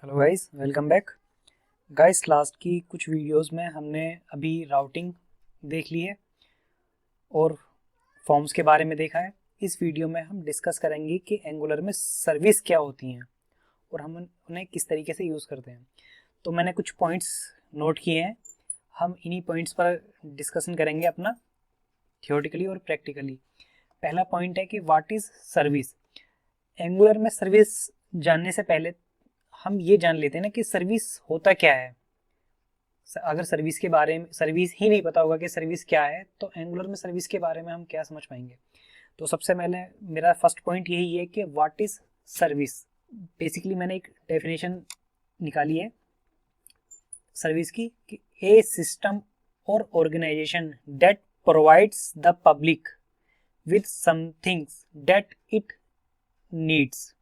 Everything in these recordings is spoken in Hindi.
Hello guys, welcome back. Guys, last की कुछ वीडियोस में हमने अभी राउटिंग देख ली है और फॉर्म्स के बारे में देखा है। इस वीडियो में हम डिस्कस करेंगे कि एंगुलर में सर्विस क्या होती हैं और हम उन्हें किस तरीके से यूज़ करते हैं। तो मैंने कुछ पॉइंट्स नोट किए हैं, हम इन्हीं पॉइंट्स पर डिस्कशन करेंगे अपना थियोरेटिकली और प्रैक्टिकली। पहला पॉइंट है कि व्हाट इज़ सर्विस। एंगुलर में सर्विस जानने से पहले हम ये जान लेते हैं ना कि सर्विस होता क्या है। अगर सर्विस के बारे में सर्विस ही नहीं पता होगा कि सर्विस क्या है तो एंगुलर में सर्विस के बारे में हम क्या समझ पाएंगे। तो सबसे पहले मेरा फर्स्ट पॉइंट यही है कि व्हाट इज सर्विस। बेसिकली मैंने एक डेफिनेशन निकाली है सर्विस की कि ए सिस्टम और organization that provides the public with somethings that it needs.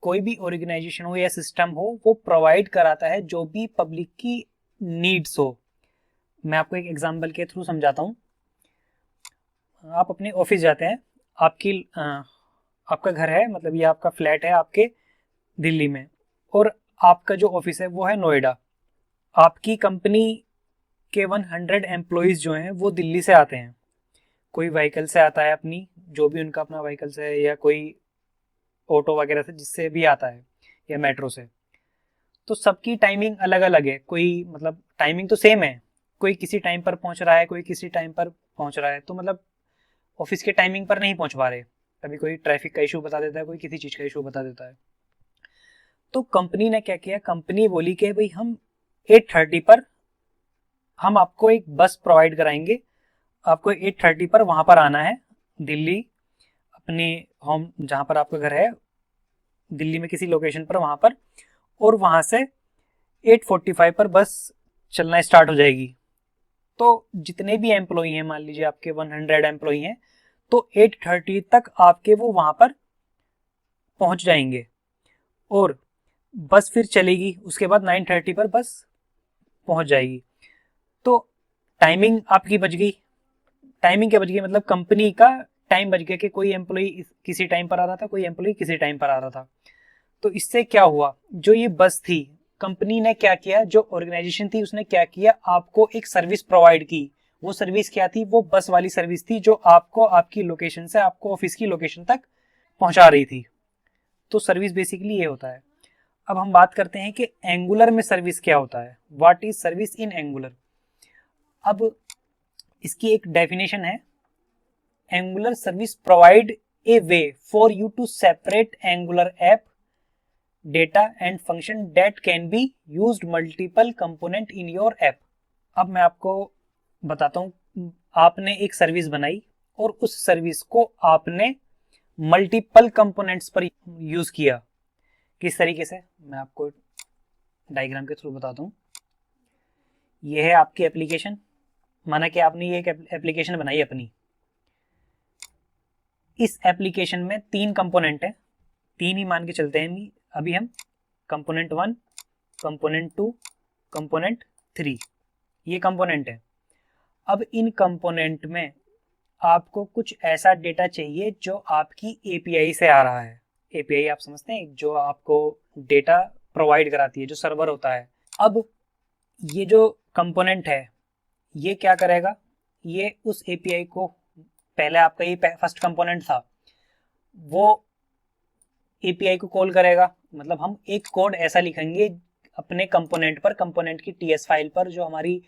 कोई भी ऑर्गेनाइजेशन हो या सिस्टम हो वो प्रोवाइड कराता है जो भी पब्लिक की नीड्स हो। मैं आपको एक एग्जांपल के थ्रू समझाता हूँ। आप अपने ऑफिस जाते हैं, आपका घर है, मतलब ये आपका फ्लैट है आपके दिल्ली में, और आपका जो ऑफिस है वो है नोएडा। आपकी कंपनी के 100 एम्प्लॉयज़ जो हैं वो दिल्ली से आते हैं। कोई व्हीकल से आता है, अपनी जो भी उनका अपना व्हीकल से है, या कोई ऑटो वगैरह से जिससे भी आता है, या मेट्रो से। तो सबकी टाइमिंग अलग अलग है। कोई मतलब टाइमिंग तो सेम है, कोई किसी टाइम पर पहुंच रहा है, कोई किसी टाइम पर पहुंच रहा है, तो मतलब ऑफिस के टाइमिंग पर नहीं पहुंच पा रहे। कभी कोई ट्रैफिक का इशू बता देता है, कोई किसी चीज़ का इशू बता देता है। तो कंपनी ने क्या किया, कंपनी बोली कि भाई हम 8:30 पर हम आपको एक बस प्रोवाइड कराएंगे, आपको 8:30 पर वहां पर आना है दिल्ली, अपने होम जहां पर आपका घर है दिल्ली में किसी लोकेशन पर वहां पर, और वहां से 8:45 पर बस चलना स्टार्ट हो जाएगी। तो जितने भी एम्प्लॉई हैं, मान लीजिए आपके 100 एम्प्लॉई हैं, तो 8:30 तक आपके वो वहां पर पहुंच जाएंगे और बस फिर चलेगी। उसके बाद 9:30 पर बस पहुंच जाएगी। तो टाइमिंग आपकी बच गई। टाइमिंग क्या बच गई, मतलब कंपनी का टाइम बच गया कि कोई एम्प्लॉई किसी टाइम पर आ रहा था, कोई एम्प्लॉई किसी टाइम पर आ रहा था। तो इससे क्या हुआ, जो ये बस थी, कंपनी ने क्या किया, जो ऑर्गेनाइजेशन थी उसने क्या किया, आपको एक सर्विस प्रोवाइड की। वो सर्विस क्या थी, वो बस वाली सर्विस थी जो आपको आपकी लोकेशन से आपको ऑफिस की लोकेशन तक पहुंचा रही थी। तो सर्विस बेसिकली ये होता है। अब हम बात करते हैं कि एंगुलर में सर्विस क्या होता है, what is service in Angular. अब इसकी एक डेफिनेशन है, Angular service provide a way for you to separate Angular app data and function that can be used multiple component in your app. अब मैं आपको बताता हूँ, आपने एक सर्विस बनाई और उस सर्विस को आपने मल्टीपल कंपोनेंट्स पर यूज किया। किस तरीके से, मैं आपको डायग्राम के थ्रू बताता हूँ। यह है आपकी एप्लीकेशन। माना कि आपने ये एक एप्लीकेशन बनाई अपनी। इस एप्लीकेशन में 3 कंपोनेंट है, 3 ही मान के चलते हैं अभी हम। कंपोनेंट 1, कंपोनेंट 2, कंपोनेंट 3, ये कंपोनेंट है। अब इन कंपोनेंट में आपको कुछ ऐसा डेटा चाहिए जो आपकी एपीआई से आ रहा है। एपीआई आप समझते हैं, जो आपको डेटा प्रोवाइड कराती है, जो सर्वर होता है। अब ये जो कंपोनेंट है ये क्या करेगा, ये उस एपीआई को, पहले आपका ये फर्स्ट कंपोनेंट था, वो एपीआई को कॉल करेगा। मतलब हम एक कोड ऐसा लिखेंगे अपने कंपोनेंट पर, कंपोनेंट की टीएस फाइल पर, जो हमारी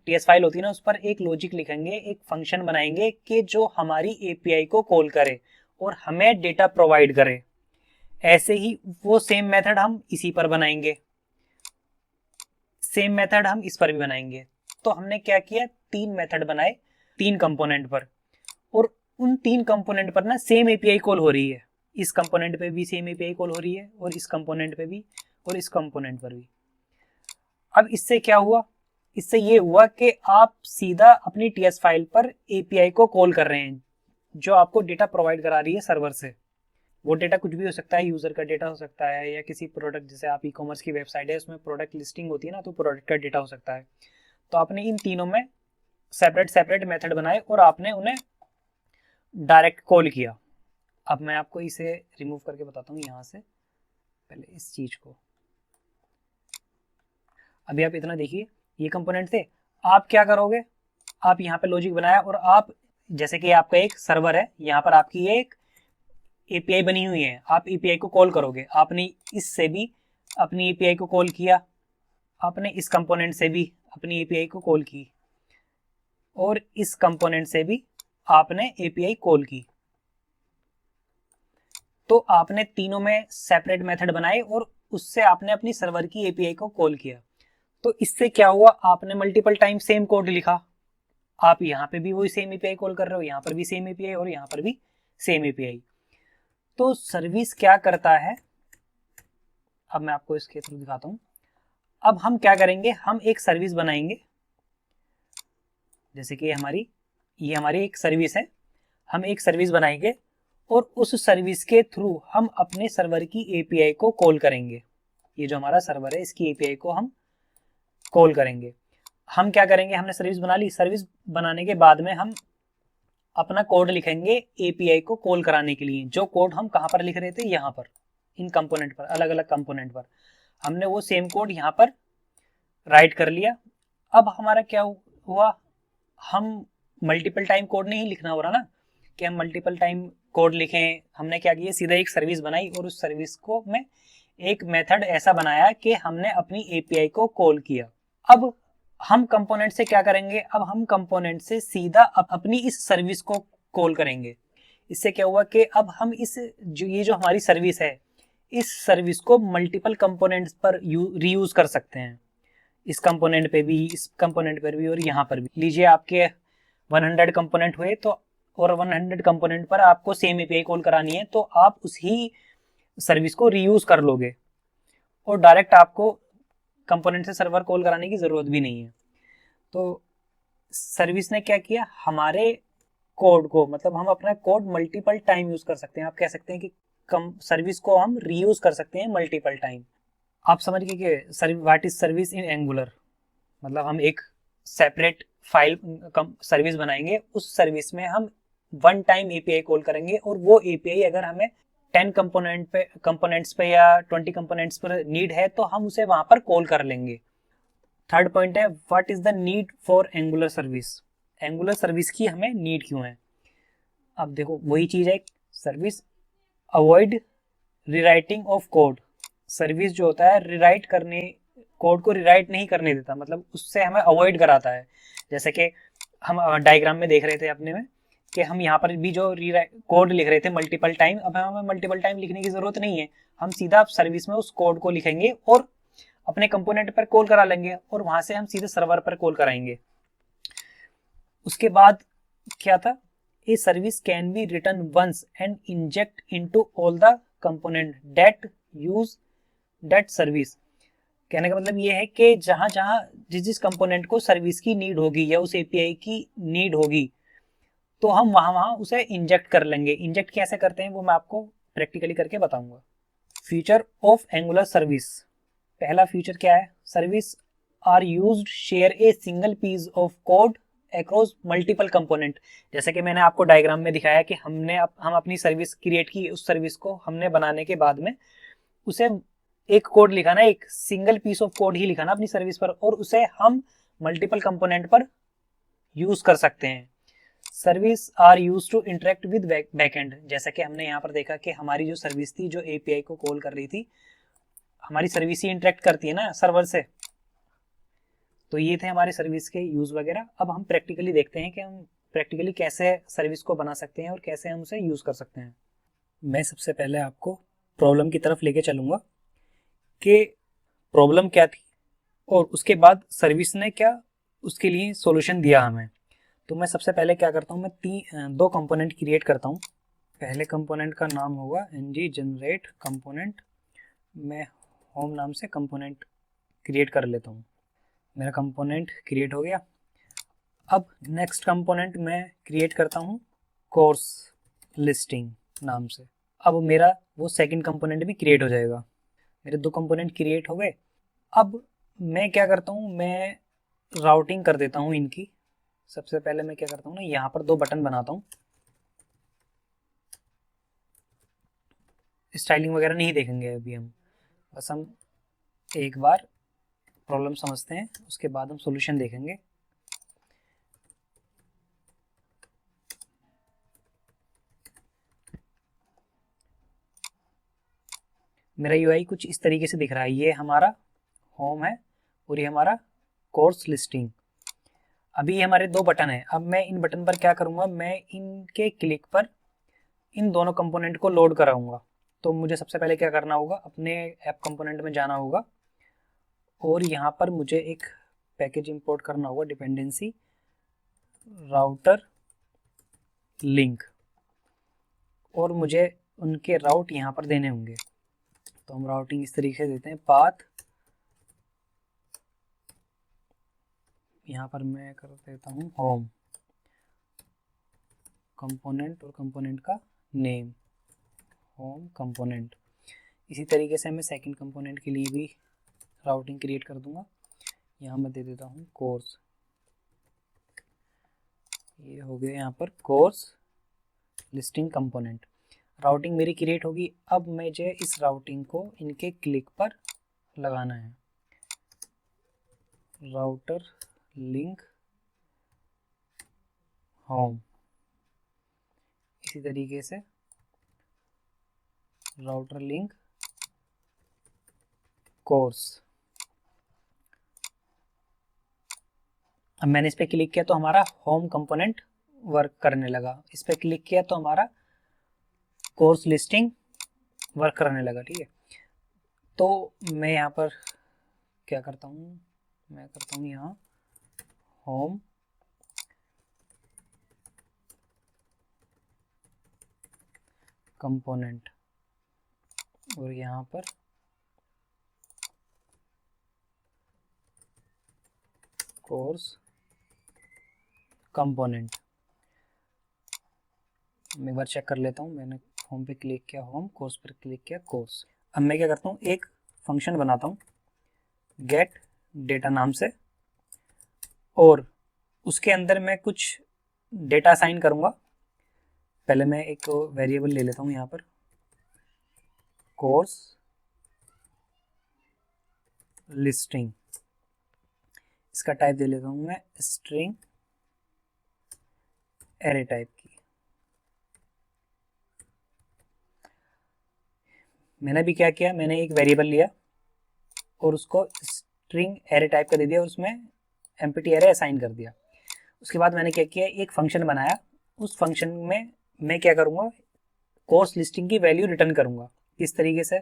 टीएस फाइल होती है ना, उस पर एक लॉजिक लिखेंगे, एक फंक्शन बनाएंगे कि जो हमारी एपीआई को कॉल करे और हमें डेटा प्रोवाइड करे। ऐसे ही वो सेम मेथड हम इसी पर बनाएंगे, सेम मेथड हम इस पर भी बनाएंगे। तो हमने क्या किया, 3 मेथड बनाए 3 कंपोनेंट पर, और उन 3 कंपोनेंट पर ना सेम एपीआई कॉल हो रही है। इस कंपोनेंट पे भी सेम एपीआई कॉल हो रही है, और इस कंपोनेंट पे भी, और इस कंपोनेंट पर भी। अब इससे क्या हुआ, इससे ये हुआ कि आप सीधा अपनी टीएस फाइल पर एपीआई को कॉल कर रहे हैं, जो आपको डेटा प्रोवाइड करा रही है सर्वर से। वो डेटा कुछ भी हो सकता है, यूजर का डेटा हो सकता है, या किसी प्रोडक्ट, जैसे आप ई कॉमर्स की वेबसाइट है उसमें प्रोडक्ट लिस्टिंग होती है ना, तो प्रोडक्ट का डेटा हो सकता है। तो आपने इन तीनों में सेपरेट सेपरेट मेथड बनाए और आपने उन्हें डायरेक्ट कॉल किया। अब मैं आपको इसे रिमूव करके बताता हूँ यहाँ से, पहले इस चीज को। अभी आप इतना देखिए, ये कंपोनेंट थे। आप क्या करोगे, आप यहाँ पे लॉजिक बनाया और आप जैसे कि आपका एक सर्वर है, यहाँ पर आपकी एक एपीआई बनी हुई है, आप एपीआई को कॉल करोगे। आपने इससे भी अपनी एपीआई को कॉल किया, आपने इस कंपोनेंट से भी अपनी एपीआई को कॉल की, और इस कंपोनेंट से भी आपने एपीआई कॉल की। तो आपने तीनों में सेपरेट मेथड बनाए और उससे आपने अपनी सर्वर की एपीआई को कॉल किया। तो इससे क्या हुआ, आपने मल्टीपल टाइम सेम कोड लिखा। आप यहाँ पे भी वही सेम एपीआई कॉल कर रहे हो, यहाँ पर भी सेम एपीआई और यहाँ पर भी सेम एपीआई। तो सर्विस क्या करता है, अब मैं आपको इसके थ्रू दिखाता हूँ। अब हम क्या करेंगे, हम एक सर्विस बनाएंगे, जैसे कि ये हमारी एक सर्विस है। हम एक सर्विस बनाएंगे और उस सर्विस के थ्रू हम अपने सर्वर की एपीआई को कॉल करेंगे। ये जो हमारा सर्वर है, इसकी एपीआई को हम कॉल करेंगे। हम क्या करेंगे, हमने सर्विस बना ली, सर्विस बनाने के बाद में हम अपना कोड लिखेंगे एपीआई को कॉल कराने के लिए। जो कोड हम कहाँ पर लिख रहे थे, यहाँ पर इन कंपोनेंट पर, अलग अलग कंपोनेंट पर हमने वो सेम कोड यहाँ पर राइट कर लिया। अब हमारा क्या हुआ, हम मल्टीपल टाइम कोड नहीं लिखना हो रहा ना कि हम मल्टीपल टाइम कोड लिखें। हमने क्या किया, सीधा एक सर्विस बनाई और उस सर्विस को में एक मेथड ऐसा बनाया कि हमने अपनी एपीआई को कॉल किया। अब हम कंपोनेंट से क्या करेंगे, अब हम कंपोनेंट से सीधा अपनी इस सर्विस को कॉल करेंगे। इससे क्या हुआ कि अब हम ये जो हमारी सर्विस है, इस सर्विस को मल्टीपल कंपोनेंट्स पर रीयूज कर सकते हैं। इस कंपोनेंट पे भी, इस कंपोनेंट पर भी और यहाँ पर भी। लीजिए आपके 100 कंपोनेंट हुए तो, और 100 कंपोनेंट पर आपको सेम एपीआई कॉल करानी है, तो आप उसी सर्विस को रीयूज कर लोगे और डायरेक्ट आपको कंपोनेंट से सर्वर कॉल कराने की जरूरत भी नहीं है। तो सर्विस ने क्या किया, हमारे कोड को, मतलब हम अपना कोड मल्टीपल टाइम यूज कर सकते हैं। आप कह सकते हैं कि सर्विस को हम रीयूज कर सकते हैं मल्टीपल टाइम। आप समझ गए कि what is service in angular, मतलब हम एक सेपरेट फाइल सर्विस बनाएंगे, उस सर्विस में हम वन टाइम एपीआई कॉल करेंगे और वो एपीआई अगर हमें 10 कंपोनेंट्स पे या 20 कंपोनेंट्स पर नीड है तो हम उसे वहां पर कॉल कर लेंगे। थर्ड पॉइंट है, what is the need for angular service. Angular service की हमें नीड क्यों है। अब देखो वही चीज है, service avoid rewriting of code. Service जो होता है रिराइट करने, कोड को रिराइट नहीं करने देता, मतलब उससे हमें अवॉइड कराता है। जैसे कि हम डायग्राम में देख रहे थे अपने में कि हम यहाँ पर भी जो कोड लिख रहे थे मल्टीपल टाइम, अब हमें मल्टीपल टाइम लिखने की जरूरत नहीं है। हम सीधा सर्विस में उस कोड को लिखेंगे और अपने कंपोनेंट पर कॉल करा लेंगे और वहां से हम सीधे सर्वर पर कॉल कराएंगे। उसके बाद क्या था, a service can be written once and inject into all the component that use that service. कहने का मतलब ये है कि जहां जहां जिस जिस कंपोनेंट को सर्विस की नीड होगी या उस एपीआई की नीड होगी, तो हम वहां वहां उसे इंजेक्ट कर लेंगे। इंजेक्ट कैसे करते हैं वो मैं आपको प्रैक्टिकली करके बताऊंगा। फीचर ऑफ एंगुलर सर्विस, पहला फीचर क्या है, service are used share a single piece of code across multiple component. जैसे कि मैंने आपको डायग्राम में दिखाया कि हम अपनी सर्विस क्रिएट की, उस सर्विस को हमने बनाने के बाद में उसे एक कोड लिखा ना, एक सिंगल पीस ऑफ कोड ही लिखा ना अपनी सर्विस पर, और उसे हम मल्टीपल कंपोनेंट पर यूज कर सकते हैं। Service are use to interact with backend. जैसा कि हमने यहाँ पर देखा कि हमारी जो सर्विस थी, जो एपीआई को कॉल कर रही थी, हमारी सर्विस ही इंटरेक्ट करती है ना सर्वर से। तो ये थे हमारे सर्विस के यूज वगैरह। अब हम प्रैक्टिकली देखते हैं कि हम प्रैक्टिकली कैसे सर्विस को बना सकते हैं और कैसे हम उसे यूज कर सकते हैं। मैं सबसे पहले आपको प्रॉब्लम की तरफ लेके चलूंगा कि प्रॉब्लम क्या थी और उसके बाद सर्विस ने क्या उसके लिए सॉल्यूशन दिया हमें। तो मैं सबसे पहले क्या करता हूँ, मैं दो कंपोनेंट क्रिएट करता हूँ। पहले कंपोनेंट का नाम होगा ng जनरेट कंपोनेंट। मैं होम नाम से कंपोनेंट क्रिएट कर लेता हूँ। मेरा कंपोनेंट क्रिएट हो गया। अब नेक्स्ट कंपोनेंट मैं क्रिएट करता हूँ कोर्स लिस्टिंग नाम से। अब मेरा वो सेकंड कंपोनेंट भी क्रिएट हो जाएगा। मेरे दो कंपोनेंट क्रिएट हो गए। अब मैं क्या करता हूँ, मैं राउटिंग कर देता हूँ इनकी। सबसे पहले मैं क्या करता हूँ ना, यहाँ पर दो बटन बनाता हूँ। स्टाइलिंग वगैरह नहीं देखेंगे अभी हम, बस हम एक बार प्रॉब्लम समझते हैं, उसके बाद हम सॉल्यूशन देखेंगे। मेरा यूआई कुछ इस तरीके से दिख रहा है। ये हमारा होम है और ये हमारा कोर्स लिस्टिंग। अभी ये हमारे दो बटन हैं। अब मैं इन बटन पर क्या करूँगा, मैं इनके क्लिक पर इन दोनों कंपोनेंट को लोड कराऊंगा। तो मुझे सबसे पहले क्या करना होगा, अपने ऐप कंपोनेंट में जाना होगा और यहाँ पर मुझे एक पैकेज इंपोर्ट करना होगा, डिपेंडेंसी राउटर लिंक, और मुझे उनके राउट यहाँ पर देने होंगे। तो हम राउटिंग इस तरीके से देते हैं, पाथ यहाँ पर मैं कर देता हूँ होम कंपोनेंट और कंपोनेंट का नेम होम कंपोनेंट। इसी तरीके से मैं सेकंड कंपोनेंट के लिए भी राउटिंग क्रिएट कर दूंगा। यहाँ मैं दे देता हूँ कोर्स। ये हो गया यहाँ पर कोर्स लिस्टिंग कंपोनेंट। राउटिंग मेरी क्रिएट होगी। अब मुझे इस राउटिंग को इनके क्लिक पर लगाना है। राउटर लिंक होम, इसी तरीके से राउटर लिंक कोर्स। अब मैंने इस पर क्लिक किया तो हमारा होम कंपोनेंट वर्क करने लगा। इस पर क्लिक किया तो हमारा कोर्स लिस्टिंग वर्क करने लगा। ठीक है, तो मैं यहाँ पर क्या करता हूँ, मैं करता हूँ यहाँ होम कंपोनेंट और यहाँ पर कोर्स कंपोनेंट। मैं एक बार चेक कर लेता हूँ। मैंने होम पे क्लिक किया होम, कोर्स पर क्लिक किया कोर्स। अब मैं क्या करता हूँ, एक फंक्शन बनाता हूँ गेट डेटा नाम से, और उसके अंदर मैं कुछ डेटा असाइन करूँगा। पहले मैं एक वेरिएबल ले लेता हूँ यहाँ पर कोर्स लिस्टिंग। इसका टाइप दे लेता हूँ मैं स्ट्रिंग एरे टाइप की। मैंने भी क्या किया, मैंने एक वेरिएबल लिया और उसको स्ट्रिंग एरे टाइप का दे दिया और उसमें एम्प्टी एरे असाइन कर दिया। उसके बाद मैंने क्या किया, एक फंक्शन बनाया। उस फंक्शन में मैं क्या करूँगा, कोर्स लिस्टिंग की वैल्यू रिटर्न करूँगा। इस तरीके से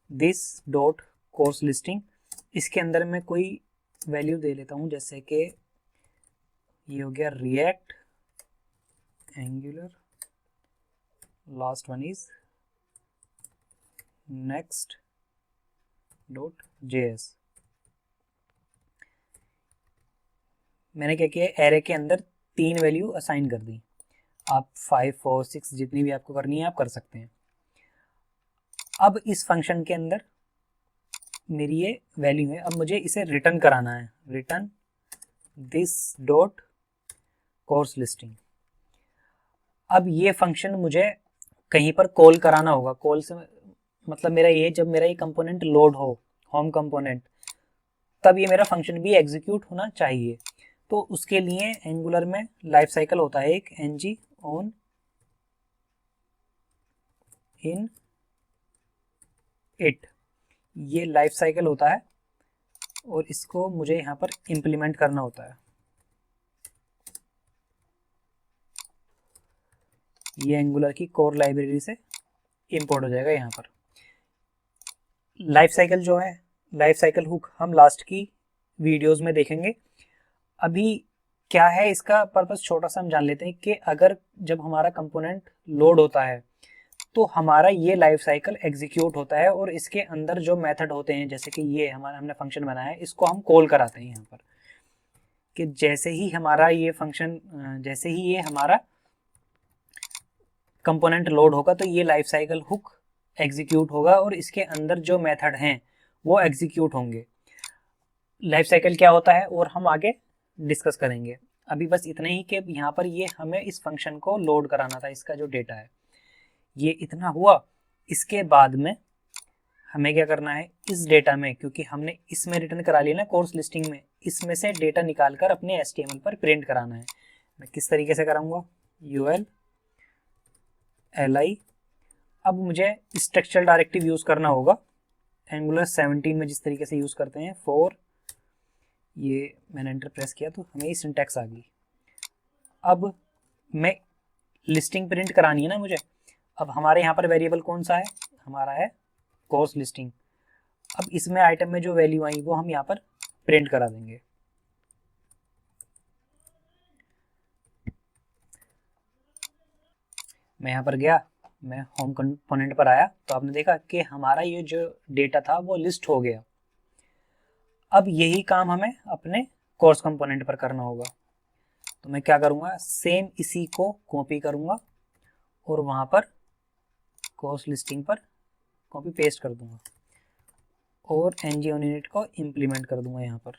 दिस डॉट कोर्स लिस्टिंग, इसके अंदर मैं कोई वैल्यू दे लेता हूँ, जैसे कि ये हो गया react angular, last one is next dot JS. मैंने क्या किया, एरे के अंदर 3 वैल्यू असाइन कर दी। आप 5, 4, 6 जितनी भी आपको करनी है आप कर सकते हैं। अब इस फंक्शन के अंदर मेरी ये वैल्यू है। अब मुझे इसे रिटर्न कराना है, return this dot course listing. अब ये फंक्शन मुझे कहीं पर कॉल कराना होगा। कॉल से मतलब मेरा ये, जब मेरा ये कंपोनेंट लोड हो होम कंपोनेंट, तब ये मेरा फंक्शन भी एग्जीक्यूट होना चाहिए। तो उसके लिए एंगुलर में लाइफ साइकिल होता है एक ng ऑन इन इट, ये लाइफ साइकिल होता है और इसको मुझे यहाँ पर इम्प्लीमेंट करना होता है। ये एंगुलर की कोर लाइब्रेरी से इंपोर्ट हो जाएगा। यहाँ पर लाइफ साइकिल जो है, लाइफ साइकिल हुक हम लास्ट की वीडियोस में देखेंगे। अभी क्या है इसका पर्पस छोटा सा हम जान लेते हैं कि अगर जब हमारा कंपोनेंट लोड होता है तो हमारा ये लाइफ साइकिल एग्जीक्यूट होता है और इसके अंदर जो मेथड होते हैं, जैसे कि ये हमारा हमने फंक्शन बनाया है, इसको हम कॉल कराते हैं यहाँ पर। कि जैसे ही हमारा ये फंक्शन, जैसे ही ये हमारा कंपोनेंट लोड होगा तो ये लाइफ साइकिल हुक एग्जीक्यूट होगा और इसके अंदर जो मेथड हैं वो एग्जीक्यूट होंगे। लाइफ साइकिल क्या होता है और हम आगे डिस्कस करेंगे। अभी बस इतना ही कि यहाँ पर ये हमें इस फंक्शन को लोड कराना था, इसका जो डेटा है ये इतना हुआ। इसके बाद में हमें क्या करना है, इस डेटा में, क्योंकि हमने इसमें रिटर्न करा लिया ना कोर्स लिस्टिंग में, इसमें से डेटा निकालकर अपने HTML पर प्रिंट कराना है। मैं किस तरीके से कराऊंगा, UL LI। अब मुझे स्ट्रक्चरल डायरेक्टिव यूज करना होगा एंगुलर 17 में, जिस तरीके से यूज करते हैं फॉर, ये मैंने एंटर प्रेस किया तो हमें ये सिंटैक्स आ गई। अब मैं लिस्टिंग प्रिंट करानी है ना मुझे। अब हमारे यहाँ पर वेरिएबल कौन सा है, हमारा है कोर्स लिस्टिंग। अब इसमें आइटम में जो वैल्यू आई वो हम यहाँ पर प्रिंट करा देंगे। मैं यहाँ पर गया, मैं होम कंपोनेंट पर आया तो आपने देखा कि हमारा ये जो डेटा था वो लिस्ट हो गया। अब यही काम हमें अपने कोर्स कंपोनेंट पर करना होगा। तो मैं क्या करूँगा, सेम इसी को कॉपी करूँगा और वहाँ पर कोर्स लिस्टिंग पर कॉपी पेस्ट कर दूंगा और ng-unit को इम्प्लीमेंट कर दूंगा यहाँ पर।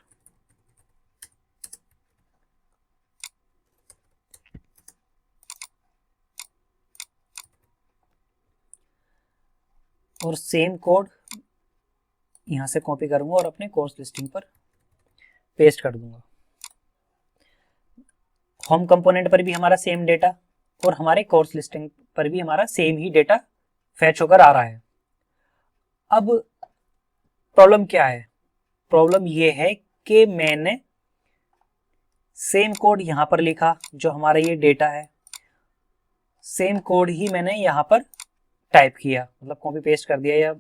और सेम कोड यहाँ से कॉपी करूंगा और अपने कोर्स लिस्टिंग पर पेस्ट कर दूंगा। होम कंपोनेंट पर भी हमारा सेम डेटा और हमारे कोर्स लिस्टिंग पर भी हमारा सेम ही डेटा फैच होकर आ रहा है। अब प्रॉब्लम क्या है, प्रॉब्लम ये है कि मैंने सेम कोड यहाँ पर लिखा, जो हमारा ये डेटा है, सेम कोड ही मैंने यहाँ पर टाइप किया, मतलब कॉपी पेस्ट कर दिया, या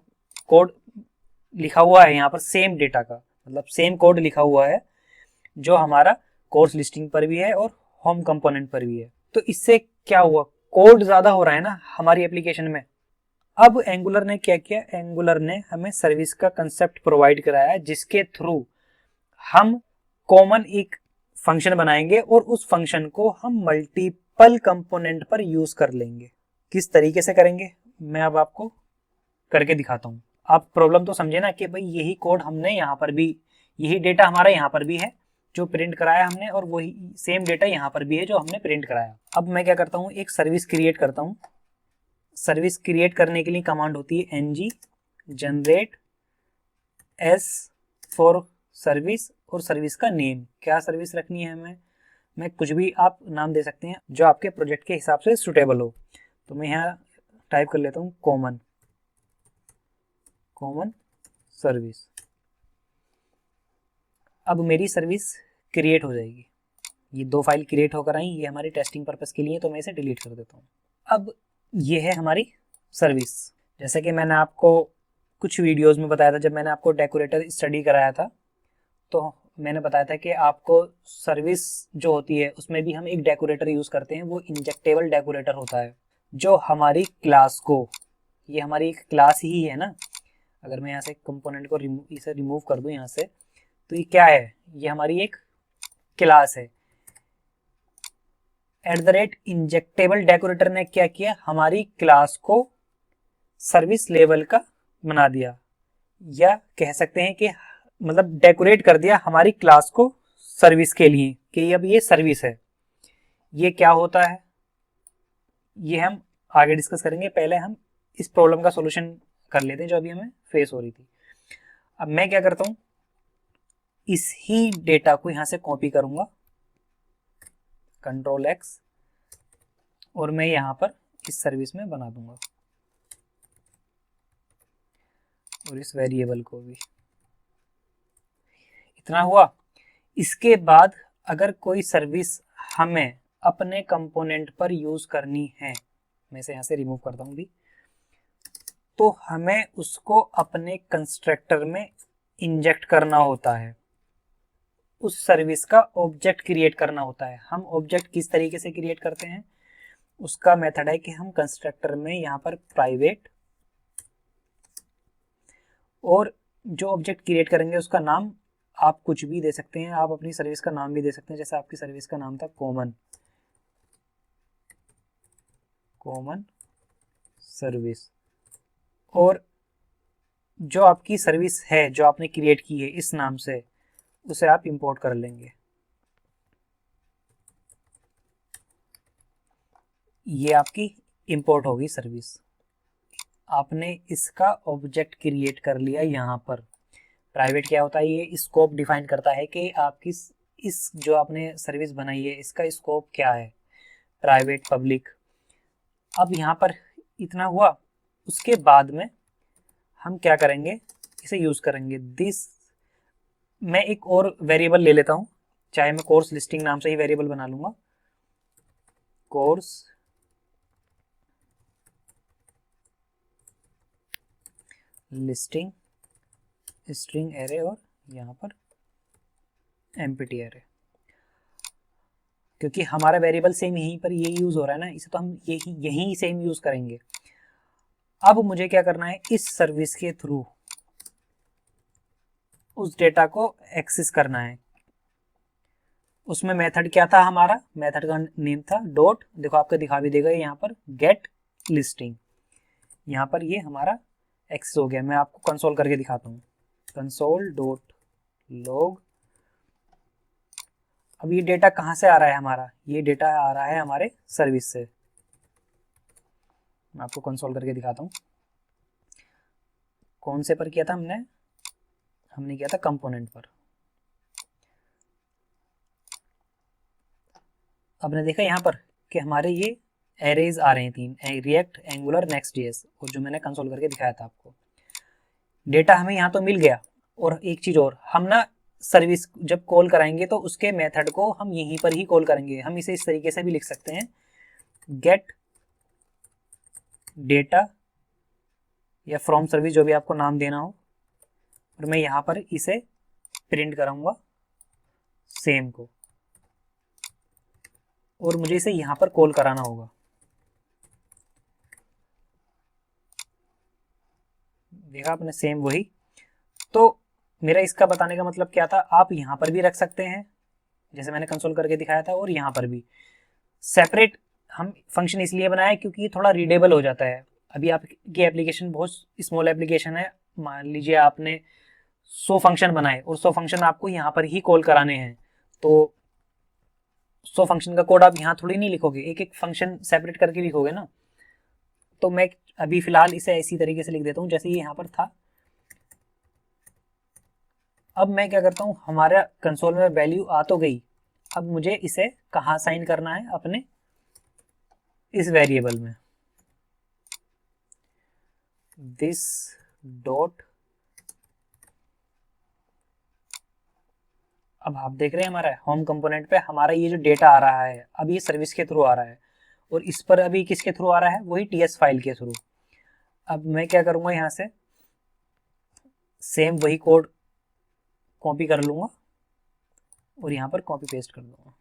कोड लिखा हुआ है यहाँ पर सेम डेटा का, मतलब सेम कोड लिखा हुआ है जो हमारा कोर्स लिस्टिंग पर भी है और होम कंपोनेंट पर भी है। तो इससे क्या हुआ, कोड ज्यादा हो रहा है ना हमारी एप्लीकेशन में। अब एंगुलर ने क्या किया, एंगुलर ने हमें सर्विस का कंसेप्ट प्रोवाइड कराया जिसके थ्रू हम कॉमन एक फंक्शन बनाएंगे और उस फंक्शन को हम मल्टीपल कंपोनेंट पर यूज कर लेंगे। किस तरीके से करेंगे मैं अब आपको करके दिखाता हूँ। आप प्रॉब्लम तो समझे ना कि भाई यही कोड हमने यहाँ पर भी, यही डेटा हमारा यहाँ पर भी है जो प्रिंट कराया हमने, और वही सेम डेटा यहाँ पर भी है जो हमने प्रिंट कराया। अब मैं क्या करता हूँ, एक सर्विस क्रिएट करता हूँ। सर्विस क्रिएट करने के लिए कमांड होती है ng generate s for service, और सर्विस का नेम, क्या सर्विस रखनी है हमें, मैं कुछ भी आप नाम दे सकते हैं जो आपके प्रोजेक्ट के हिसाब से सुटेबल हो। तो मैं यहाँ टाइप कर लेता हूँ कॉमन सर्विस। अब मेरी सर्विस क्रिएट हो जाएगी। ये 2 फाइल क्रिएट होकर आई, ये हमारी टेस्टिंग पर्पस के लिए, तो मैं इसे डिलीट कर देता हूँ। अब ये है हमारी सर्विस। जैसे कि मैंने आपको कुछ वीडियोस में बताया था, जब मैंने आपको डेकोरेटर स्टडी कराया था तो मैंने बताया था कि आपको सर्विस जो होती है उसमें भी हम एक डेकोरेटर यूज करते हैं, वो इंजेक्टेबल डेकोरेटर होता है जो हमारी क्लास को, ये हमारी एक क्लास ही है ना, अगर मैं यहाँ से कंपोनेंट को इसे रिमूव कर दूं यहाँ से, तो ये क्या है, ये हमारी एक क्लास है। @इंजेक्टेबल डेकोरेटर ने क्या किया, हमारी क्लास को सर्विस लेवल का बना दिया, या कह सकते हैं कि मतलब डेकोरेट कर दिया हमारी क्लास को सर्विस के लिए कि अब ये सर्विस है। ये क्या होता है ये हम आगे डिस्कस करेंगे, पहले हम इस प्रॉब्लम का सॉल्यूशन कर लेते हैं जो अभी हमें फेस हो रही थी। अब मैं क्या करता हूं, इस ही डेटा को यहां से कॉपी करूंगा, Ctrl+X, और मैं यहां पर इस सर्विस में बना दूंगा, और इस वेरिएबल को भी। इतना हुआ। इसके बाद अगर कोई सर्विस हमें अपने कंपोनेंट पर यूज करनी है, मैं इसे यहां से रिमूव करता हूं भी, तो हमें उसको अपने कंस्ट्रक्टर में इंजेक्ट करना होता है, उस सर्विस का ऑब्जेक्ट क्रिएट करना होता है। हम ऑब्जेक्ट किस तरीके से क्रिएट करते हैं, उसका मेथड है कि हम कंस्ट्रक्टर में यहाँ पर प्राइवेट, और जो ऑब्जेक्ट क्रिएट करेंगे उसका नाम आप कुछ भी दे सकते हैं, आप अपनी सर्विस का नाम भी दे सकते हैं, जैसे आपकी सर्विस का नाम था कॉमन सर्विस। और जो आपकी सर्विस है जो आपने क्रिएट की है इस नाम से, उसे आप इंपोर्ट कर लेंगे। ये आपकी इंपोर्ट होगी सर्विस। आपने इसका ऑब्जेक्ट क्रिएट कर लिया यहाँ पर। प्राइवेट क्या होता है, ये स्कोप डिफाइन करता है कि आपकी इस जो आपने सर्विस बनाई है इसका स्कोप क्या है, प्राइवेट पब्लिक। अब यहाँ पर इतना हुआ, उसके बाद में हम क्या करेंगे, इसे यूज करेंगे दिस। मैं एक और वेरिएबल ले लेता हूं, चाहे मैं कोर्स लिस्टिंग नाम से ही वेरिएबल बना लूंगा, कोर्स लिस्टिंग स्ट्रिंग एरे और यहाँ पर एम्प्टी एरे, क्योंकि हमारा वेरिएबल सेम यहीं पर ये यूज हो रहा है ना, इसे तो हम यही सेम यूज करेंगे। अब मुझे क्या करना है, इस सर्विस के थ्रू उस डेटा को एक्सेस करना है। उसमें मेथड क्या था, हमारा मेथड का नेम था डॉट, देखो आपको दिखा भी देगा यहाँ पर गेट लिस्टिंग। यहाँ पर ये हमारा एक्सेस हो गया। मैं आपको कंसोल करके दिखाता हूँ, कंसोल डॉट लॉग। अब ये डेटा कहाँ से आ रहा है हमारा, ये डेटा आ रहा है हमारे सर्विस से। मैं आपको कंसोल करके दिखाता हूँ। कौन से पर किया था हमने किया था कंपोनेंट पर। आपने देखा यहाँ पर कि हमारे ये एरेज आ रहे हैं 3, रिएक्ट, एंगुलर, नेक्स्ट.js, और जो मैंने कंसोल करके दिखाया था आपको। डेटा हमें यहाँ तो मिल गया। और एक चीज और, हम ना सर्विस जब कॉल कराएंगे तो उसके मेथड को हम यहीं पर ही कॉल करेंगे। हम इसे इस तरीके से भी लिख सकते हैं, गेट डेटा या फ्रॉम सर्विस, जो भी आपको नाम देना हो, और मैं यहाँ पर इसे प्रिंट कराऊंगा सेम को, और मुझे इसे यहाँ पर कॉल कराना होगा। देखा आपने, सेम वही। तो मेरा इसका बताने का मतलब क्या था, आप यहाँ पर भी रख सकते हैं जैसे मैंने कंसोल करके दिखाया था, और यहाँ पर भी सेपरेट हम फंक्शन इसलिए बनाया क्योंकि ये थोड़ा रीडेबल हो जाता है। अभी आपकी एप्लीकेशन बहुत स्मॉल एप्लीकेशन है, मान लीजिए आपने 100 फंक्शन बनाए और 100 फंक्शन आपको यहाँ पर ही कॉल कराने हैं, तो 100 फंक्शन का कोड आप यहाँ थोड़ी नहीं लिखोगे, एक एक फंक्शन सेपरेट करके लिखोगे ना। तो मैं अभी फिलहाल इसे इसी तरीके से लिख देता हूँ जैसे ये यहाँ पर था। अब मैं क्या करता हूँ, हमारा कंसोल में वैल्यू आ तो गई, अब मुझे इसे कहाँ साइन करना है, अपने इस वेरिएबल में, दिस डॉट। अब आप देख रहे हैं हमारा होम कंपोनेंट पे हमारा ये जो डेटा आ रहा है, अब ये सर्विस के थ्रू आ रहा है, और इस पर अभी किसके थ्रू आ रहा है, वही टीएस फाइल के थ्रू। अब मैं क्या करूंगा, यहाँ से सेम वही कोड कॉपी कर लूंगा और यहाँ पर कॉपी पेस्ट कर दूंगा,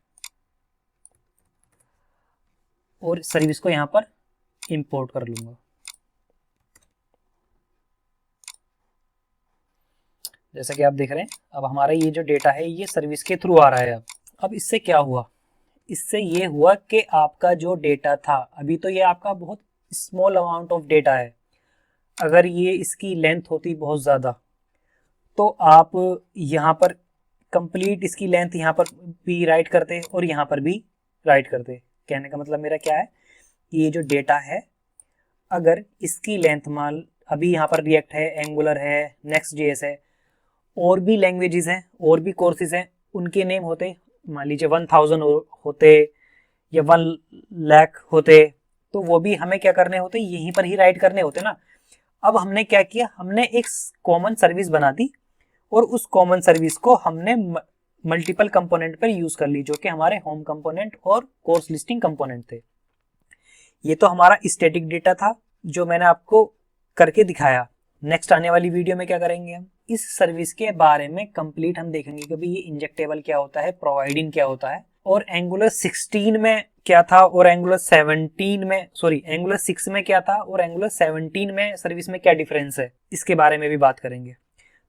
और सर्विस को यहाँ पर इंपोर्ट कर लूंगा। जैसा कि आप देख रहे हैं, अब हमारा ये जो डेटा है ये सर्विस के थ्रू आ रहा है। अब इससे क्या हुआ, इससे ये हुआ कि आपका जो डेटा था, अभी तो ये आपका बहुत स्मॉल अमाउंट ऑफ डेटा है, अगर ये इसकी लेंथ होती बहुत ज़्यादा तो आप यहाँ पर कंप्लीट इसकी लेंथ यहाँ पर भी राइट करते और यहाँ पर भी राइट करते। कहने का मतलब मेरा क्या है, ये जो डेटा है अगर इसकी लेंथ मान, अभी यहाँ पर रिएक्ट है, एंगुलर है, नेक्स्ट.js है, और भी लैंग्वेजेस हैं और भी कोर्सेज हैं, उनके नेम होते, मान लीजिए 1000 होते या 1,00,000 होते, तो वो भी हमें क्या करने होते, यहीं पर ही राइट करने होते ना। अब हमने क्या किया, हमने एक कॉमन सर्विस बना दी और उस कॉमन सर्विस को हमने मल्टीपल कंपोनेंट पर यूज कर ली, जो कि हमारे होम कंपोनेंट और कोर्स लिस्टिंग कंपोनेंट थे। ये तो हमारा स्टैटिक डेटा था जो मैंने आपको करके दिखाया। नेक्स्ट आने वाली वीडियो में क्या करेंगे, हम इस सर्विस के बारे में कंप्लीट हम देखेंगे कि भाई ये इंजेक्टेबल क्या होता है, प्रोवाइडिंग क्या होता है, और एंगुलर 16 में क्या था और एंगुलर 17 में, सॉरी एंगुलर 6 में क्या था और एंगुलर 17 में सर्विस में क्या डिफरेंस है, इसके बारे में भी बात करेंगे।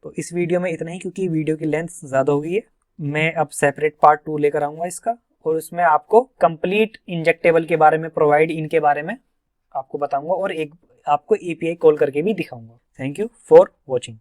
तो इस वीडियो में इतना ही, क्योंकि वीडियो की लेंथ ज़्यादा हो गई है। मैं अब सेपरेट पार्ट 2 लेकर आऊँगा इसका, और उसमें आपको कंप्लीट इंजेक्टेबल के बारे में, प्रोवाइड इनके बारे में आपको बताऊंगा, और एक आपको एपीआई कॉल करके भी दिखाऊंगा। Thank you for watching.